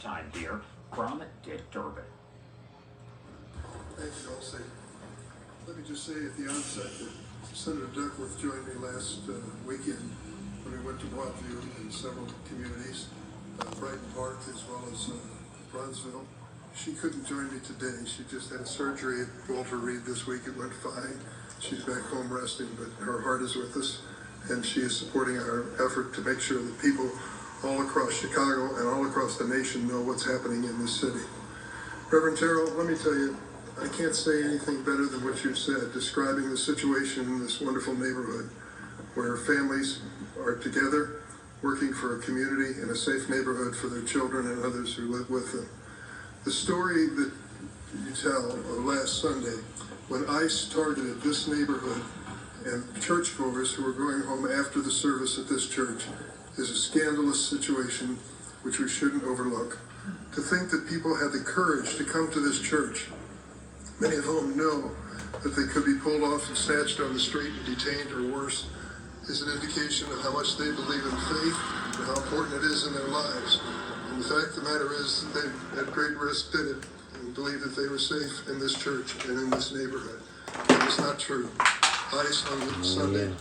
Time here from Dick Durbin. Thank you, Dulcie. Let me just say at the onset that Senator Duckworth joined me last weekend when we went to Broadview and several communities, Brighton Park as well as Bronzeville. She couldn't join me today. She just had surgery at Walter Reed this week. It went fine. She's back home resting, but her heart is with us, and she is supporting our effort to make sure that people all across Chicago and all across the nation know what's happening in this city. Reverend Terrell, let me tell you, I can't say anything better than what you've said, describing the situation in this wonderful neighborhood where families are together, working for a community and a safe neighborhood for their children and others who live with them. The story that you tell of last Sunday, when ICE targeted this neighborhood and churchgoers who were going home after the service at this church, is a scandalous situation which we shouldn't overlook. To think that people had the courage to come to this church, many of whom know that they could be pulled off and snatched on the street and detained or worse, is an indication of how much they believe in faith and how important it is in their lives. And the fact of the matter is that they, at great risk, did it and believed that they were safe in this church and in this neighborhood. That is not true. ICE on Sunday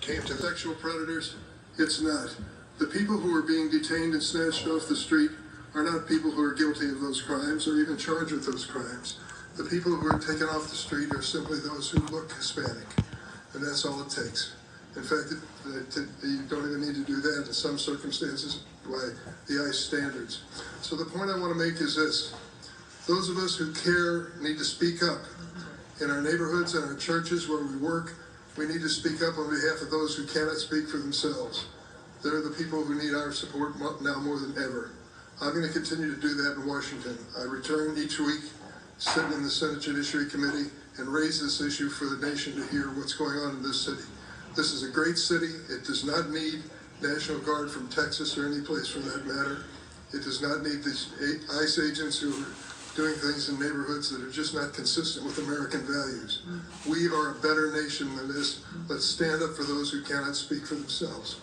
came to sexual predators. It's not. The people who are being detained and snatched off the street are not people who are guilty of those crimes or even charged with those crimes. The people who are taken off the street are simply those who look Hispanic, and that's all it takes. In fact, you don't even need to do that in some circumstances by the ICE standards. So the point I want to make is this. Those of us who care need to speak up. In our neighborhoods and our churches where we work, we need to speak up on behalf of those who cannot speak for themselves. They're the people who need our support now more than ever. I'm going to continue to do that in Washington. I return each week, sit in the Senate Judiciary Committee, and raise this issue for the nation to hear what's going on in this city. This is a great city. It does not need National Guard from Texas or any place for that matter. It does not need these ICE agents who are doing things in neighborhoods that are just not consistent with American values. We are a better nation than this. Let's stand up for those who cannot speak for themselves.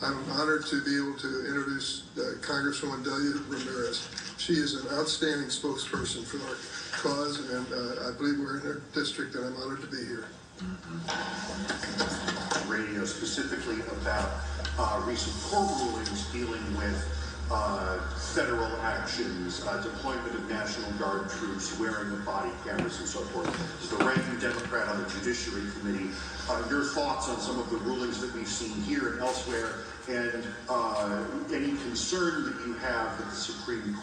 I'm honored to be able to introduce Congresswoman Delia Ramirez. She is an outstanding spokesperson for our cause, and I believe we're in her district, and I'm honored to be here. Radio specifically about recent court rulings dealing with federal actions, deployment of National Guard troops, wearing the body cameras and so forth. As the ranking Democrat on the Judiciary Committee, your thoughts on some of the rulings that we've seen here and elsewhere, and any concern that you have that the Supreme Court